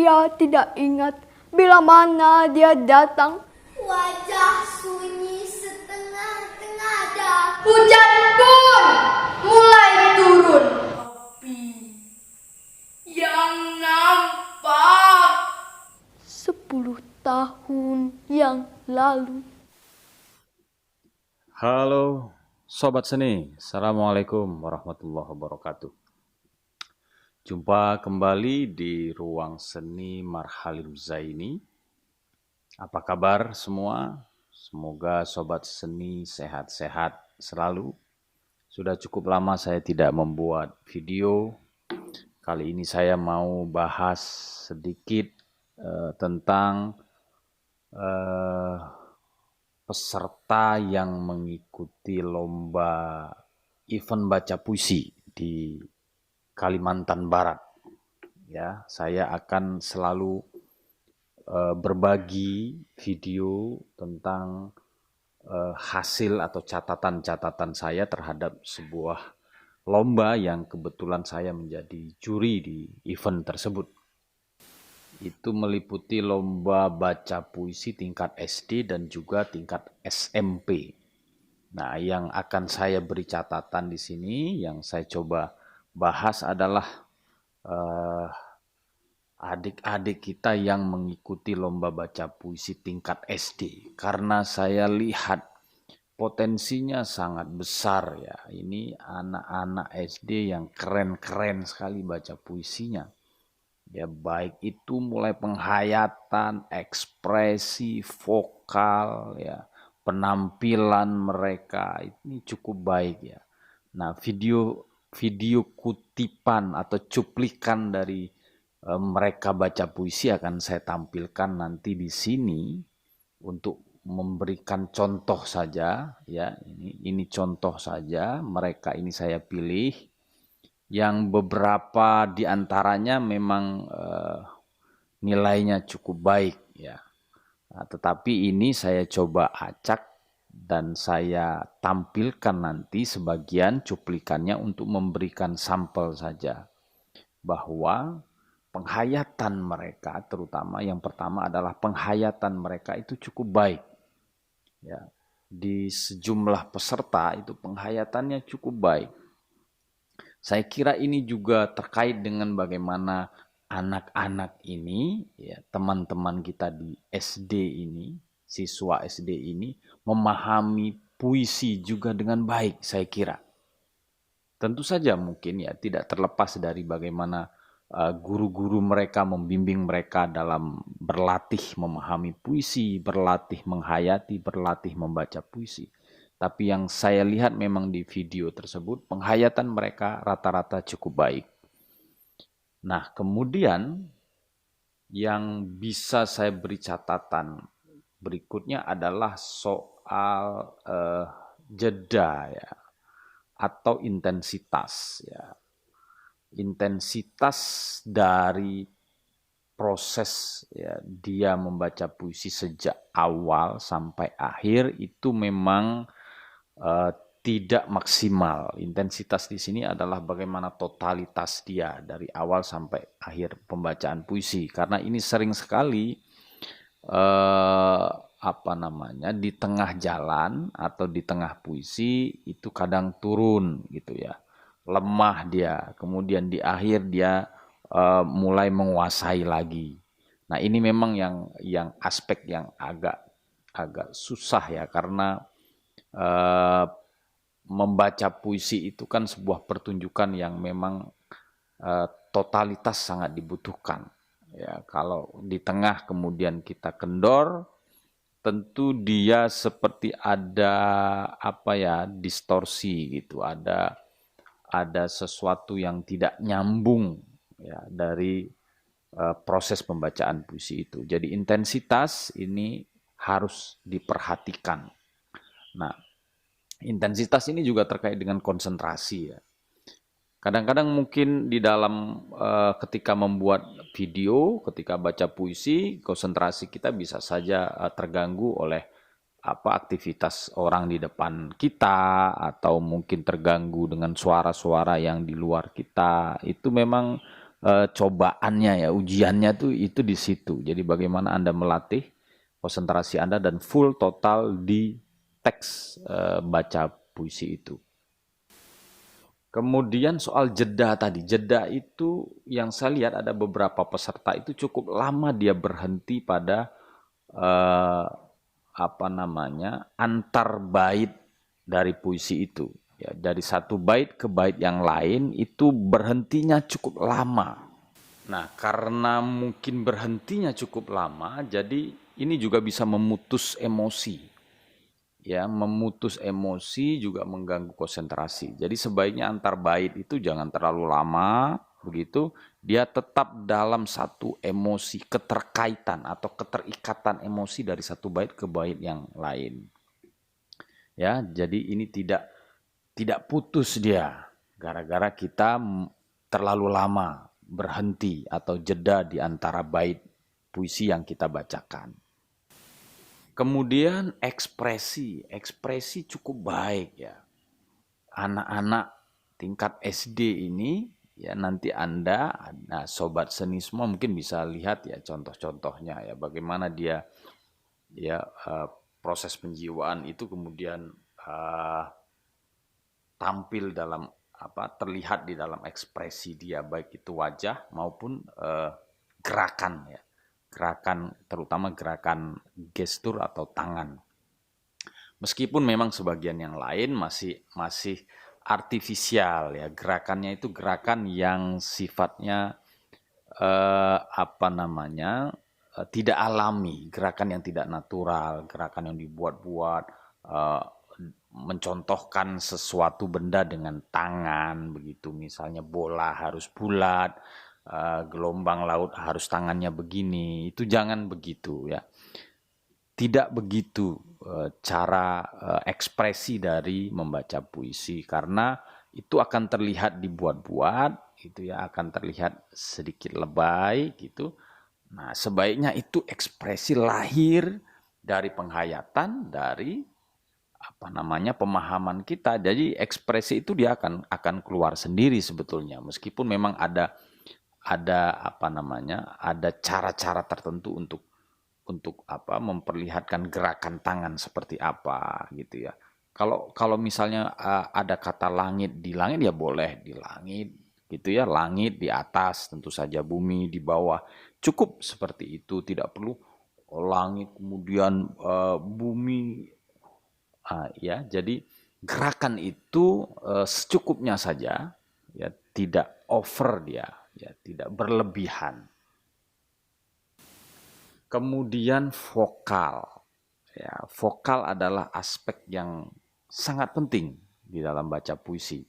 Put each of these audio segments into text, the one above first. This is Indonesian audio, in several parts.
dia tidak ingat bila mana dia datang. Wajah sunyi setengah-tengah ada. Hujan pun mulai turun. Tapi yang nampak 10 tahun yang lalu. Halo Sobat Seni, Assalamualaikum warahmatullahi wabarakatuh. Jumpa kembali di Ruang Seni Marhalim Zaini. Apa kabar semua? Semoga Sobat Seni sehat-sehat selalu. Sudah cukup lama saya tidak membuat video. Kali ini saya mau bahas sedikit tentang peserta yang mengikuti lomba event baca puisi di Kalimantan Barat. Ya, saya akan selalu berbagi video tentang hasil atau catatan-catatan saya terhadap sebuah lomba yang kebetulan saya menjadi juri di event tersebut. Itu meliputi lomba baca puisi tingkat SD dan juga tingkat SMP. Nah, yang akan saya beri catatan di sini, yang saya coba bahas adalah adik-adik kita yang mengikuti lomba baca puisi tingkat SD. Karena saya lihat potensinya sangat besar ya. Ini anak-anak SD yang keren-keren sekali baca puisinya. Ya, baik itu mulai penghayatan, ekspresi, vokal, ya, penampilan mereka ini cukup baik ya. Nah, video kutipan atau cuplikan dari mereka baca puisi akan saya tampilkan nanti di sini untuk memberikan contoh saja ya. Ini contoh saja, mereka ini saya pilih. Yang beberapa di antaranya memang nilainya cukup baik ya. Nah, tetapi ini saya coba acak dan saya tampilkan nanti sebagian cuplikannya untuk memberikan sampel saja bahwa penghayatan mereka, terutama yang pertama adalah penghayatan mereka itu cukup baik ya. Di sejumlah peserta itu penghayatannya cukup baik. Saya kira ini juga terkait dengan bagaimana anak-anak ini, ya, teman-teman kita di SD ini, siswa SD ini, memahami puisi juga dengan baik, saya kira. Tentu saja mungkin ya tidak terlepas dari bagaimana guru-guru mereka membimbing mereka dalam berlatih memahami puisi, berlatih menghayati, berlatih membaca puisi. Tapi yang saya lihat memang di video tersebut, penghayatan mereka rata-rata cukup baik. Nah, kemudian yang bisa saya beri catatan berikutnya adalah soal jeda ya, atau intensitas ya. Intensitas dari proses ya, dia membaca puisi sejak awal sampai akhir itu memang tidak maksimal. Intensitas di sini adalah bagaimana totalitas dia dari awal sampai akhir pembacaan puisi. Karena ini sering sekali di tengah jalan atau di tengah puisi itu kadang turun gitu ya, lemah dia. Kemudian di akhir dia mulai menguasai lagi. Nah, ini memang yang aspek yang agak susah ya, karena membaca puisi itu kan sebuah pertunjukan yang memang totalitas sangat dibutuhkan. Ya, kalau di tengah kemudian kita kendor, tentu dia seperti ada distorsi gitu, ada sesuatu yang tidak nyambung ya dari proses pembacaan puisi itu. Jadi intensitas ini harus diperhatikan. Nah, intensitas ini juga terkait dengan konsentrasi ya. Kadang-kadang mungkin di dalam ketika membuat video, ketika baca puisi, konsentrasi kita bisa saja terganggu oleh aktivitas orang di depan kita, atau mungkin terganggu dengan suara-suara yang di luar kita. Itu memang cobaannya ya, ujiannya tuh itu di situ. Jadi bagaimana Anda melatih konsentrasi Anda dan full total di teks baca puisi itu. Kemudian soal jeda tadi, jeda itu yang saya lihat ada beberapa peserta itu cukup lama dia berhenti pada eh, apa namanya antar bait dari puisi itu. Ya, dari satu bait ke bait yang lain itu berhentinya cukup lama. Nah, karena mungkin berhentinya cukup lama, jadi ini juga bisa memutus emosi. Ya, memutus emosi juga mengganggu konsentrasi. Jadi sebaiknya antar bait itu jangan terlalu lama, begitu. Dia tetap dalam satu emosi, keterkaitan atau keterikatan emosi dari satu bait ke bait yang lain. Ya, jadi ini tidak putus dia gara-gara kita terlalu lama berhenti atau jeda di antara bait puisi yang kita bacakan. Kemudian ekspresi cukup baik ya. Anak-anak tingkat SD ini ya nanti Anda, nah sobat seni semua mungkin bisa lihat ya contoh-contohnya ya bagaimana dia ya proses penjiwaan itu kemudian tampil dalam terlihat di dalam ekspresi dia baik itu wajah maupun gerakan ya. Gerakan terutama gerakan gestur atau tangan. Meskipun memang sebagian yang lain masih artifisial ya, gerakannya itu gerakan yang sifatnya tidak alami, gerakan yang tidak natural, gerakan yang dibuat-buat, mencontohkan sesuatu benda dengan tangan begitu, misalnya bola harus bulat, gelombang laut harus tangannya begini, itu jangan begitu ya. Tidak begitu cara ekspresi dari membaca puisi karena itu akan terlihat dibuat-buat, itu ya akan terlihat sedikit lebay gitu. Nah, sebaiknya itu ekspresi lahir dari penghayatan, dari pemahaman kita. Jadi ekspresi itu dia akan keluar sendiri sebetulnya, meskipun memang ada cara-cara tertentu untuk memperlihatkan gerakan tangan seperti apa gitu ya. Kalau misalnya ada kata langit di langit ya boleh di langit gitu ya, langit di atas tentu saja, bumi di bawah. Cukup seperti itu, tidak perlu langit kemudian bumi ya. Jadi gerakan itu secukupnya saja ya, tidak over dia ya, tidak berlebihan. Kemudian vokal. Ya, vokal adalah aspek yang sangat penting di dalam baca puisi.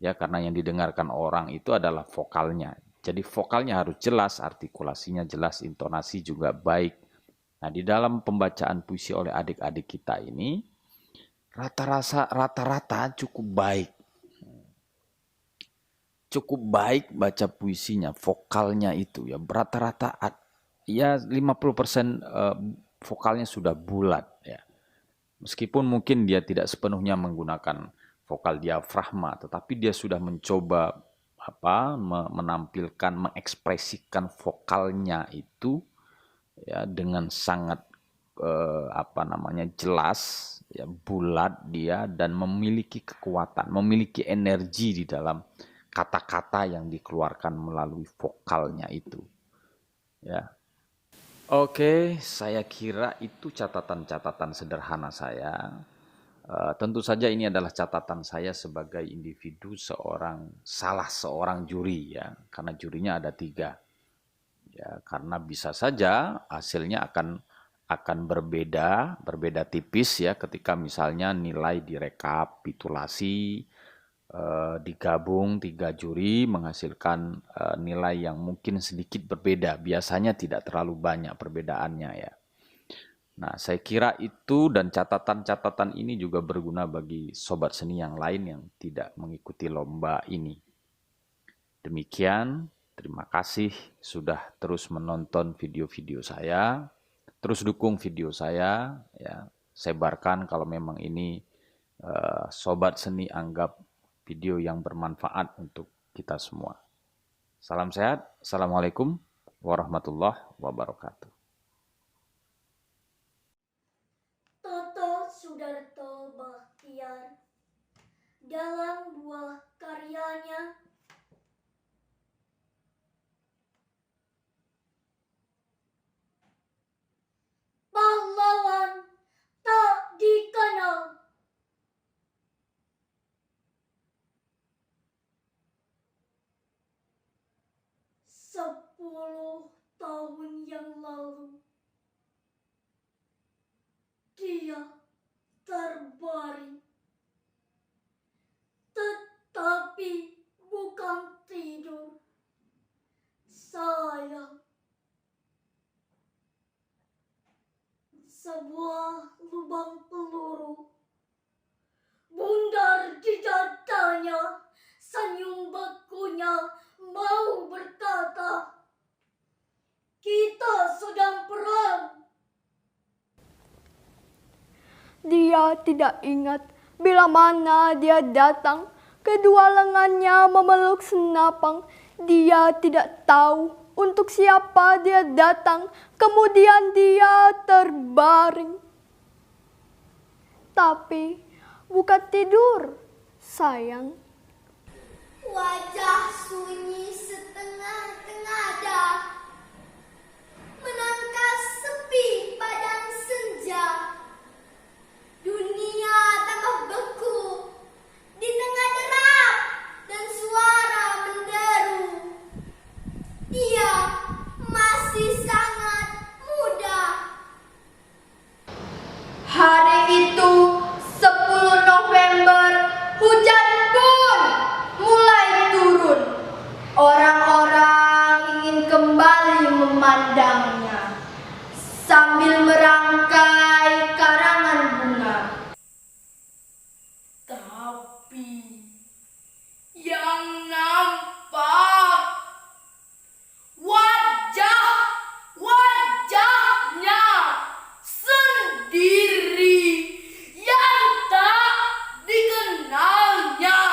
Ya, karena yang didengarkan orang itu adalah vokalnya. Jadi vokalnya harus jelas, artikulasinya jelas, intonasi juga baik. Nah, di dalam pembacaan puisi oleh adik-adik kita ini rata-rata cukup baik. Cukup baik baca puisinya, vokalnya itu ya rata-rata ya 50% vokalnya sudah bulat ya. Meskipun mungkin dia tidak sepenuhnya menggunakan vokal diafragma, tetapi dia sudah mencoba menampilkan, mengekspresikan vokalnya itu ya dengan sangat jelas ya, bulat dia dan memiliki kekuatan, memiliki energi di dalam kata-kata yang dikeluarkan melalui vokalnya itu. Ya. Oke, saya kira itu catatan-catatan sederhana saya. Tentu saja ini adalah catatan saya sebagai individu salah seorang juri ya, karena jurinya ada 3. Ya, karena bisa saja hasilnya akan berbeda tipis ya ketika misalnya nilai direkapitulasi, digabung 3 juri menghasilkan nilai yang mungkin sedikit berbeda. Biasanya tidak terlalu banyak perbedaannya ya. Nah, saya kira itu dan catatan-catatan ini juga berguna bagi sobat seni yang lain yang tidak mengikuti lomba ini. Demikian, terima kasih sudah terus menonton video-video saya. Terus dukung video saya ya. Sebarkan kalau memang ini sobat seni anggap video yang bermanfaat untuk kita semua. Salam sehat. Assalamualaikum warahmatullahi wabarakatuh. Toto Sudarto Bachtiar dalam buah karyanya pahlawan tak dikenal. 10 tahun yang lalu dia terbaring, tetapi bukan tidur. Sayang, sebuah lubang peluru bundar di dadanya. Senyum bekunya mau berkata, kita sedang perang. Dia tidak ingat bila mana dia datang. Kedua lengannya memeluk senapang. Dia tidak tahu untuk siapa dia datang. Kemudian dia terbaring. Tapi bukan tidur, sayang. Wajah sunyi setengah tengadah, menangkap sepi padang senja. Dunia tengah beku di tengah derap dan suara menderu. Dia masih sangat muda. Hari itu 10 November, hujan pun mulai turun. Orang-orang ingin kembali memandangnya sambil merangkai karangan bunga. Tapi yang nampak wajahnya sendiri yang tak dikenalnya.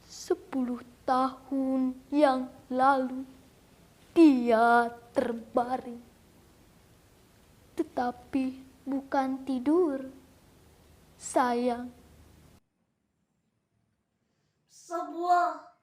10 tahun yang lalu dia terbaring. Tetapi bukan tidur, sayang. Sebuah